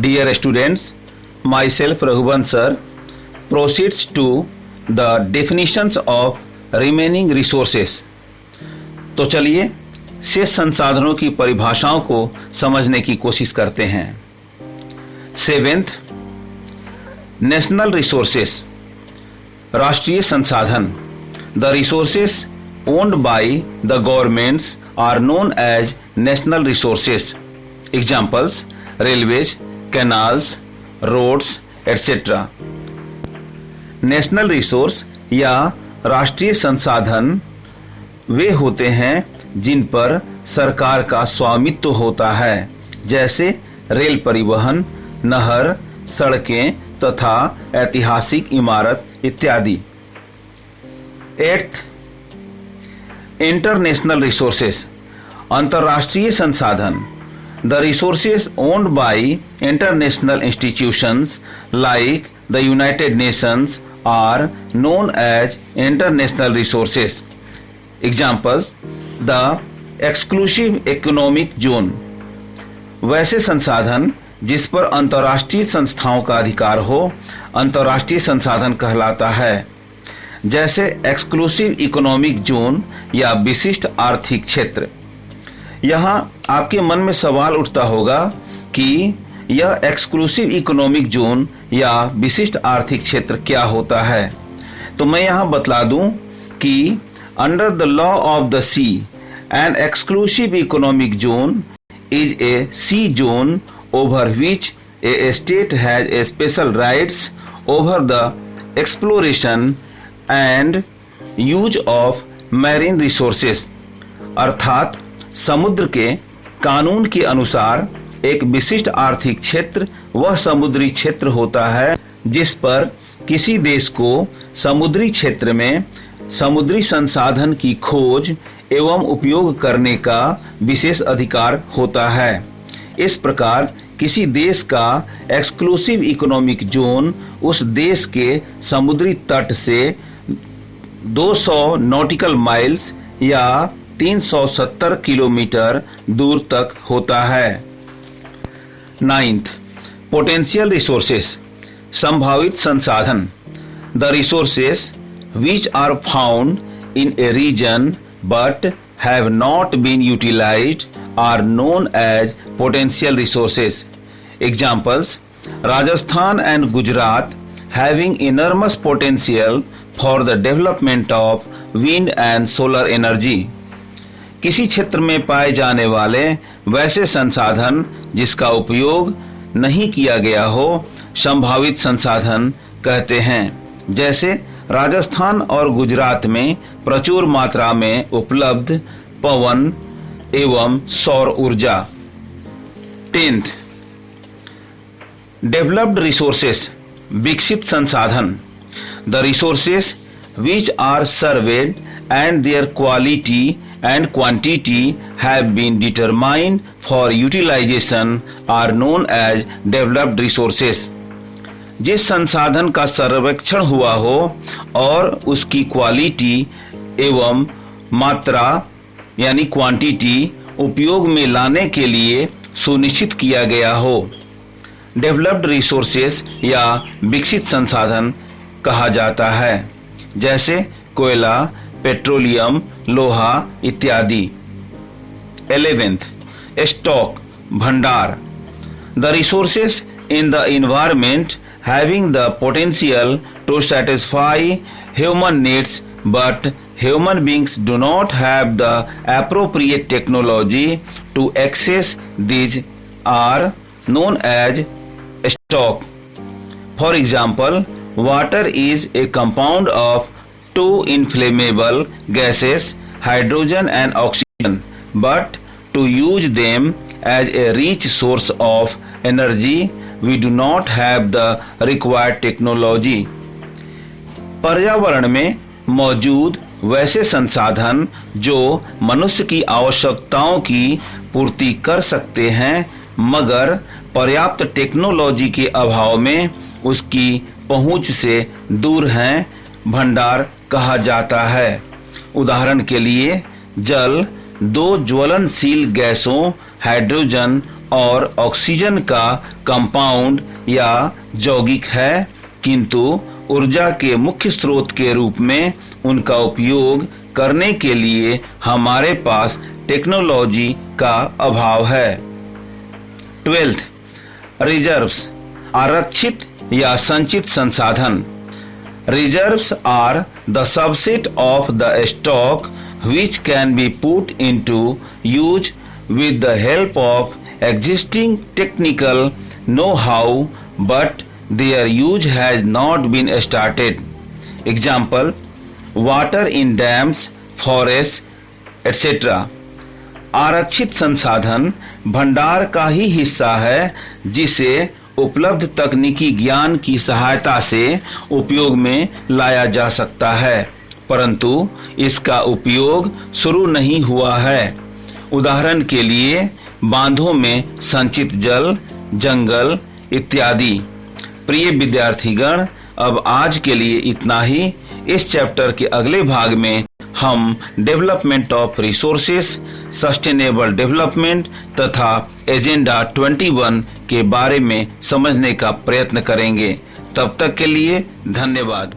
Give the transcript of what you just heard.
Dear students, myself Raghuvan sir proceeds to the definitions of remaining resources. तो चलिए शेष संसाधनों की परिभाषाओं को समझने की कोशिश करते हैं। 7th, नेशनल रिसोर्सेस, राष्ट्रीय संसाधन। The resources owned by the governments are known as national resources. Examples: railways, canals, roads etcetera. National resource या राष्ट्रीय संसाधन वे होते हैं जिन पर सरकार का स्वामित्व होता है, जैसे रेल परिवहन, नहर, सड़कें तथा ऐतिहासिक इमारत इत्यादि। 8th, इंटरनेशनल रिसोर्सेस, अंतर्राष्ट्रीय संसाधन। The resources owned by international institutions like the United Nations are known as international resources. Examples: the exclusive economic zone, वैसे संसाधन जिस पर अंतर्राष्ट्रीय संस्थाओं का अधिकार हो अंतर्राष्ट्रीय संसाधन कहलाता है, जैसे एक्सक्लूसिव इकोनॉमिक जोन या विशिष्ट आर्थिक क्षेत्र। यहाँ आपके मन में सवाल उठता होगा कि यह एक्सक्लूसिव इकोनॉमिक जोन या विशिष्ट आर्थिक क्षेत्र क्या होता है। तो मैं यहाँ बतला दूं कि under the law of the sea an exclusive economic zone is a sea zone over which a state has a special rights over the exploration and use of marine resources. अर्थात समुद्र के कानून के अनुसार एक विशिष्ट आर्थिक क्षेत्र वह समुद्री क्षेत्र होता है जिस पर किसी देश को समुद्री क्षेत्र में समुद्री संसाधन की खोज एवं उपयोग करने का विशेष अधिकार होता है। इस प्रकार किसी देश का एक्सक्लूसिव इकोनॉमिक जोन उस देश के समुद्री तट से 200 नॉटिकल माइल्स या 370 किलोमीटर दूर तक होता है। 9th, पोटेंशियल रिसोर्सेस, संभावित संसाधन। The resources which are found in a region but have not been utilised are known as potential resources. Examples: Rajasthan and Gujarat having enormous potential for the development of wind and solar energy. किसी क्षेत्र में पाए जाने वाले वैसे संसाधन जिसका उपयोग नहीं किया गया हो संभावित संसाधन कहते हैं, जैसे राजस्थान और गुजरात में प्रचुर मात्रा में उपलब्ध पवन एवं सौर ऊर्जा। 10th, डेवलप्ड रिसोर्सेस, विकसित संसाधन। The resources which are surveyed and their quality and quantity have been determined for utilization are known as developed resources. जिस संसाधन का सर्वेक्षण हुआ हो और उसकी क्वालिटी एवं मात्रा यानी क्वांटिटी उपयोग में लाने के लिए सुनिश्चित किया गया हो, डेवलप्ड रिसोर्सेस या विकसित संसाधन कहा जाता है, जैसे कोयला, पेट्रोलियम, लोहा इत्यादि। 11th, स्टॉक, भंडार। The resources in the environment having the potential to satisfy human needs but human beings do not have the appropriate technology to access these are known as stock. For example, water is a compound of two inflammable gases, hydrogen and oxygen, but to use them as a rich source of energy, we do not have the required technology. पर्यावरण में मौजूद वैसे संसाधन जो मनुष्य की आवश्यकताओं की पूर्ति कर सकते हैं मगर पर्याप्त टेक्नोलॉजी के अभाव में उसकी पहुंच से दूर हैं, भंडार कहा जाता है। उदाहरण के लिए जल 2 ज्वलनशील गैसों हाइड्रोजन और ऑक्सीजन का कंपाउंड या यौगिक है, किंतु ऊर्जा के मुख्य स्रोत के रूप में उनका उपयोग करने के लिए हमारे पास टेक्नोलॉजी का अभाव है। 12th, रिजर्व्स, आरक्षित या संचित संसाधन। Reserves are the subset of the stock which can be put into use with the help of existing technical know-how, but their use has not been started. Example, water in dams, forests, etc. आरक्षित संसाधन भंडार का ही हिस्सा है जिसे उपलब्ध तकनीकी ज्ञान की सहायता से उपयोग में लाया जा सकता है, परंतु इसका उपयोग शुरू नहीं हुआ है। उदाहरण के लिए बांधों में संचित जल, जंगल इत्यादि। प्रिय विद्यार्थीगण, अब आज के लिए इतना ही। इस चैप्टर के अगले भाग में हम development of resources, sustainable development तथा एजेंडा 21 के बारे में समझने का प्रयत्न करेंगे। तब तक के लिए धन्यवाद।